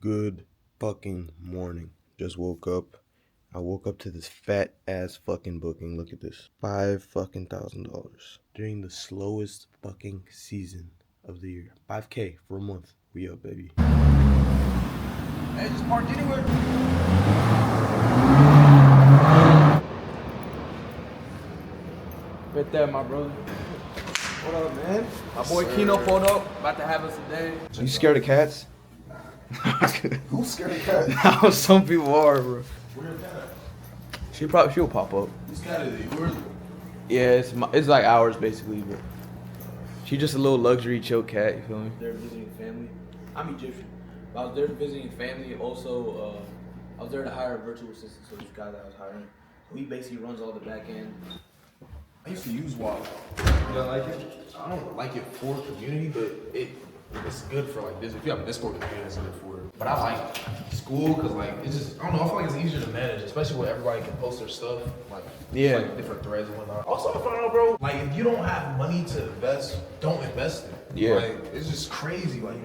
Good fucking morning. Just woke up. I woke up to this fat ass fucking booking. Look at this. $5,000 during the slowest fucking season of the year. 5K for a month. We up, baby. Hey, just park anywhere. Right there, my brother. What up, man? My boy Kino pulled up, about to have us a day. You scared of cats? Who's scared of cats? Some people are, bro. Where's the cat? She'll pop up. This cat is yours. Yeah, it's like ours basically, but she's just a little luxury chill cat. You feel me? They're visiting family. I'm Egyptian, but I was there visiting family. Also, I was there to hire a virtual assistant. So this guy that I was hiring, so he basically runs all the back end. I used to use Walk. You don't like it? I don't like it for community, but it's good for like this. If you have a Discord community, it's good for it. But I like school because like it's just I don't know. I feel like it's easier to manage, especially when everybody can post their stuff. Like Yeah. like different threads and whatnot. Also, I found out, bro. Like if you don't have money to invest, don't invest it. Yeah. Like it's just crazy. Like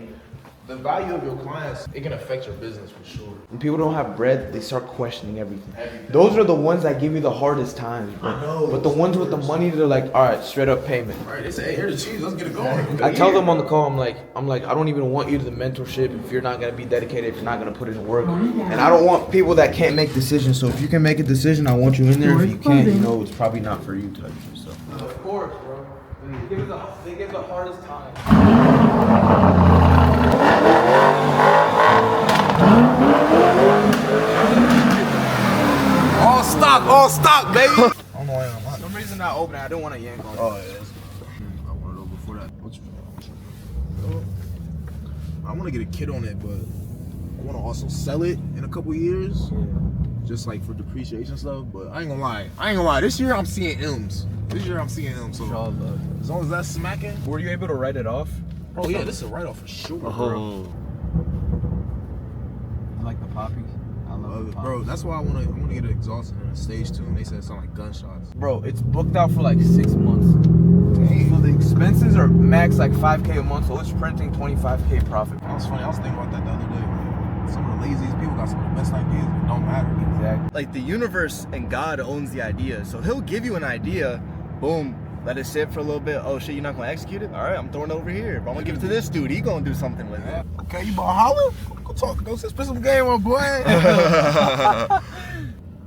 the value of your clients, it can affect your business for sure. When people don't have bread, they start questioning everything. Those are the ones that give you the hardest times, bro. I know. But the ones with the money, they're like, all right, straight up payment. All right, they say, hey, here's the cheese. Let's get it going. I tell them on the call, I'm like, I don't even want you to the mentorship if you're not gonna be dedicated, if you're not gonna put in work. And I don't want people that can't make decisions. So if you can make a decision, I want you in there. If you can't, you know, it's probably not for you type of stuff. Of course, bro. They give the hardest time. All stock, baby. I don't know why I'm For some reason not open. I didn't want to yank on it. Oh, yeah. I want to know before that. I want to get a kid on it, but I want to also sell it in a couple years. Yeah. Just like for depreciation stuff. But I ain't gonna lie. This year I'm seeing M's. So as long as that's smacking. Were you able to write it off? Oh yeah, this is a write-off for sure, bro. I like the poppies. I love the poppies. Bro, that's why I want to get an exhaust and a stage 2. And they said it sound like gunshots. Bro, it's booked out for like 6 months. Dang. So the expenses are max like 5K a month, so it's printing 25K profit. That was funny. I was thinking about that the other day. Like, some of the laziest people got some of the best ideas, but it don't matter. Exactly. Like the universe and God owns the idea. So he'll give you an idea, boom, let it sit for a little bit. Oh shit, you're not gonna execute it? All right, I'm throwing it over here. But I'm gonna give it to this dude. He gonna do something with it. Okay, you ball holler? Go spit some game on, boy.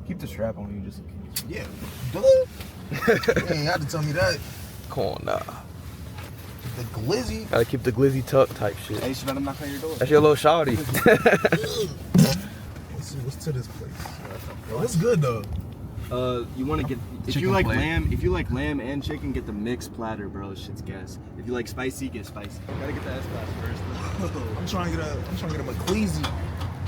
Keep the strap on you just in case. Yeah, dude. You ain't have to tell me that. Come on, nah. The glizzy. Gotta keep the glizzy tuck type shit. Hey, you should let him knock on your door. That's your little shawty. What's to this place? Yo, what's good though? You want to get if Chicken you like plate. lamb and chicken, get the mixed platter, bro. This shit's gas. If you like spicy, get spicy. Gotta get the S class first. I'm trying to get a McCleasy.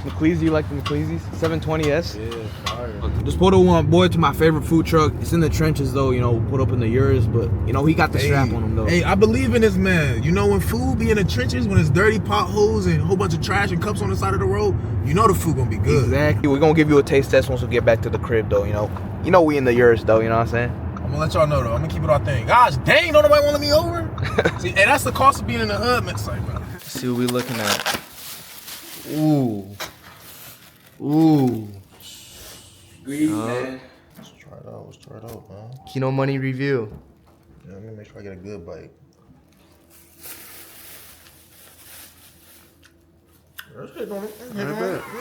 McCleasy, you like the McCleasy's? 720S? Yeah, fire. Just pulled one boy to my favorite food truck. It's in the trenches though, you know, put up in the yours, but you know, he got the strap on him though. Hey, I believe in this man. You know when food be in the trenches, when it's dirty potholes and a whole bunch of trash and cups on the side of the road, you know the food gonna be good. Exactly. We're gonna give you a taste test once we get back to the crib though, you know. You know we in the yours though, you know what I'm saying? I'm gonna let y'all know though. I'm gonna keep it our thing. Gosh dang, don't nobody want me over? See, hey, that's the cost of being in the hood, man. It's like, bro. See what we looking at. Ooh. Greedy, man. Let's try it out, man. Kino Money review. Yeah, let me make sure I get a good bite.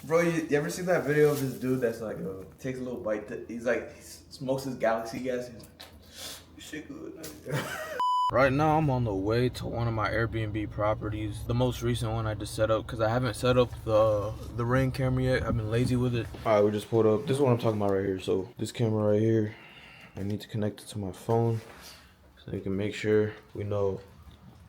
Bro, you ever see that video of this dude that's like, takes a little bite, he's like, he smokes his galaxy gas, he's like, this shit good. Right now, I'm on the way to one of my Airbnb properties. The most recent one I just set up, because I haven't set up the Ring camera yet. I've been lazy with it. All right, we just pulled up. This is what I'm talking about right here. So this camera right here, I need to connect it to my phone so we can make sure we know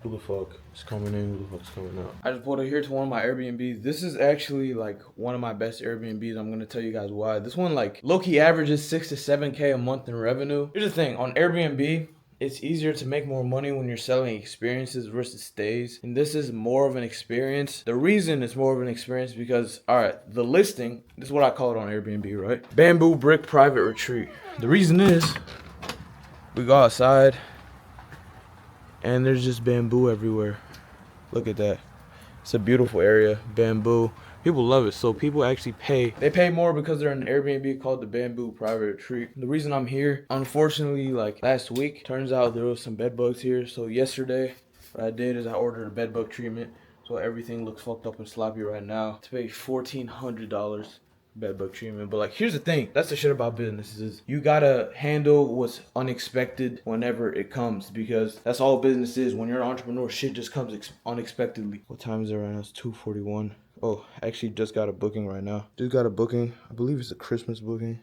who the fuck is coming in, who the fuck is coming out. I just pulled it here to one of my Airbnbs. This is actually like one of my best Airbnbs. I'm gonna tell you guys why. This one like low-key averages 6 to 7K a month in revenue. Here's the thing, on Airbnb, it's easier to make more money when you're selling experiences versus stays. And this is more of an experience. The reason it's more of an experience because, all right, the listing, this is what I call it on Airbnb, right? Bamboo brick private retreat. The reason is we go outside and there's just bamboo everywhere. Look at that. It's a beautiful area, bamboo. People love it. So people actually pay. They pay more because they're in an Airbnb called the Bamboo Private Retreat. The reason I'm here, unfortunately, like last week, turns out there was some bed bugs here. So yesterday, what I did is I ordered a bed bug treatment. So everything looks fucked up and sloppy right now. To pay $1,400 bed bug treatment. But like, here's the thing. That's the shit about business is you gotta handle what's unexpected whenever it comes, because that's all business is. When you're an entrepreneur, shit just comes unexpectedly. What time is it right now? It's 2:41. Oh, actually just got a booking right now. Just got a booking. I believe it's a Christmas booking.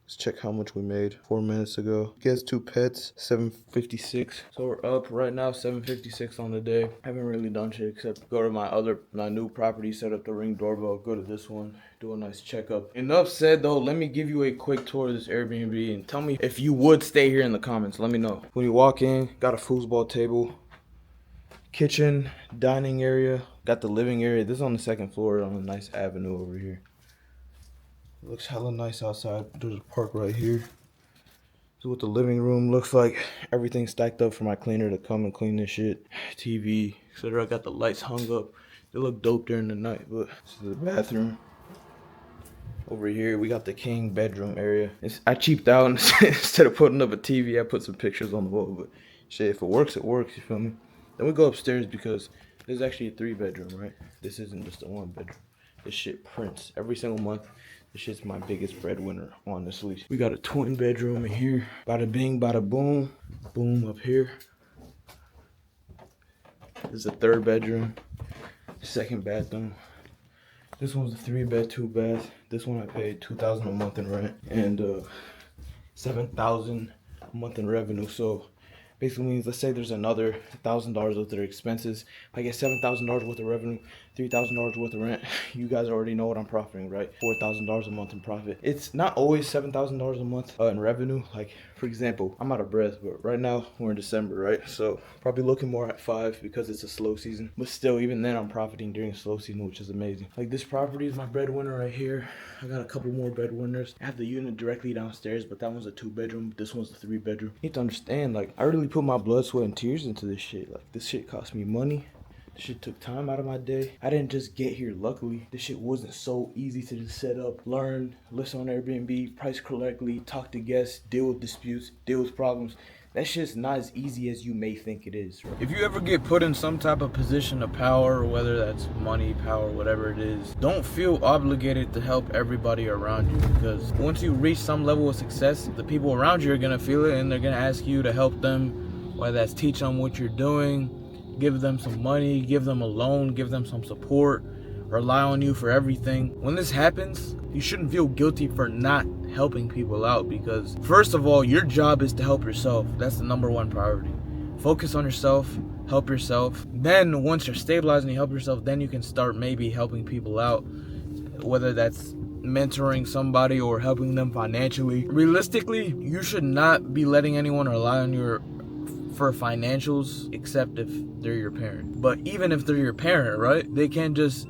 Let's check how much we made 4 minutes ago. Guess 2 pets, $756. So we're up right now, $756 on the day. I haven't really done shit except go to my new property, set up the Ring doorbell, go to this one, do a nice checkup. Enough said though, let me give you a quick tour of this Airbnb and tell me if you would stay here in the comments. Let me know. When you walk in, got a foosball table, kitchen, dining area, got the living area. This is on the second floor on a nice avenue over here. Looks hella nice outside. There's a park right here. This is what the living room looks like. Everything stacked up for my cleaner to come and clean this shit. TV, etc. I got the lights hung up. They look dope during the night, but this is the bathroom. Over here, we got the king bedroom area. I cheaped out. Instead of putting up a TV, I put some pictures on the wall. But shit, if it works, it works. You feel me? Then we go upstairs because there's actually a 3-bedroom, right? This isn't just a 1-bedroom. This shit prints every single month. This shit's my biggest breadwinner, honestly. We got a twin bedroom in here. Bada bing, bada boom. Boom up here. This is a 3rd bedroom. 2nd bathroom. This one's a 3-bed, 2-bath. This one I paid $2,000 a month in rent and $7,000 a month in revenue. So basically means, let's say there's another $1,000 worth of their expenses. If I get $7,000 worth of revenue, $3,000 worth of rent, you guys already know what I'm profiting, right? $4,000 a month in profit. It's not always $7,000 a month in revenue. Like, for example, I'm out of breath, but right now we're in December, right? So probably looking more at 5 because it's a slow season. But still, even then, I'm profiting during slow season, which is amazing. Like, this property is my breadwinner right here. I got a couple more breadwinners. I have the unit directly downstairs, but that one's a 2-bedroom. This one's a 3-bedroom. You need to understand, like, I really put my blood, sweat, and tears into this shit. Like, this shit cost me money. This shit took time out of my day. I didn't just get here luckily. This shit wasn't so easy to just set up, learn, listen on Airbnb, price correctly, talk to guests, deal with disputes, deal with problems. That shit's not as easy as you may think it is. Right? If you ever get put in some type of position of power, whether that's money, power, whatever it is, don't feel obligated to help everybody around you, because once you reach some level of success, the people around you are gonna feel it and they're gonna ask you to help them, whether that's teach them what you're doing, give them some money, give them a loan, give them some support, rely on you for everything. When this happens, you shouldn't feel guilty for not helping people out, because first of all, your job is to help yourself. That's the #1 priority. Focus on yourself, help yourself. Then once you're stabilized and you help yourself, then you can start maybe helping people out, whether that's mentoring somebody or helping them financially. Realistically, you should not be letting anyone rely on you for financials except if they're your parent. But even if they're your parent, right, they can't just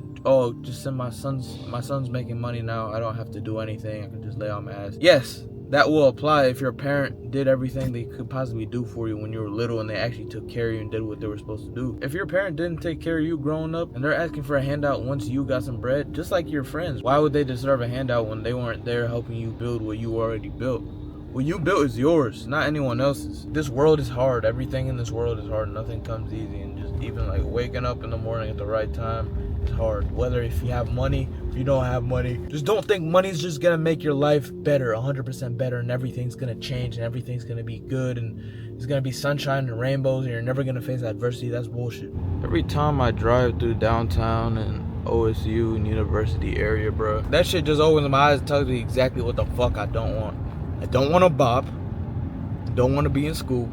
send my son's making money now, I don't have to do anything, I can just lay on my ass. Yes, that will apply if your parent did everything they could possibly do for you when you were little and they actually took care of you and did what they were supposed to do. If your parent didn't take care of you growing up and they're asking for a handout once you got some bread, just like your friends, why would they deserve a handout when they weren't there helping you build what you already built? What you built is yours, not anyone else's. This world is hard. Everything in this world is hard. Nothing comes easy. And just even like waking up in the morning at the right time is hard. Whether if you have money, if you don't have money. Just don't think money's just gonna make your life better, 100% better, and everything's gonna change and everything's gonna be good and it's gonna be sunshine and rainbows and you're never gonna face adversity. That's bullshit. Every time I drive through downtown and OSU and University area, bro, that shit just opens my eyes and tells me exactly what the fuck I don't want. I don't want to bop. I don't want to be in school.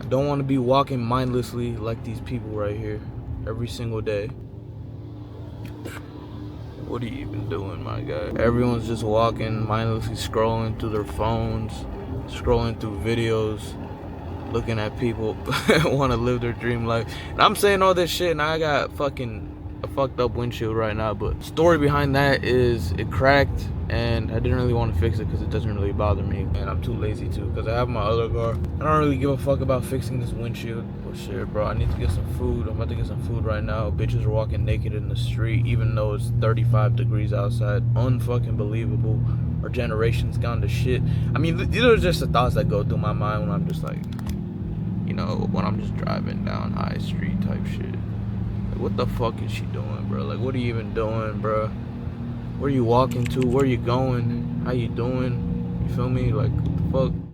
I don't want to be walking mindlessly like these people right here every single day. What are you even doing, my guy? Everyone's just walking, mindlessly scrolling through their phones, scrolling through videos, looking at people want to live their dream life. And I'm saying all this shit and I got a fucked up windshield right now, but story behind that is it cracked and I didn't really want to fix it because it doesn't really bother me, and I'm too lazy to because I have my other car. I don't really give a fuck about fixing this windshield. But shit, bro, I need to get some food. I'm about to get some food right now. Bitches are walking naked in the street even though it's 35 degrees outside. Unfucking believable. Our generation's gone to shit. I mean, these are just the thoughts that go through my mind when I'm just like, you know, when I'm just driving down High Street type shit. Like, what the fuck is she doing, bro? Like, what are you even doing, bro? Where you walking to? Where you going? How you doing? You feel me? Like, what the fuck?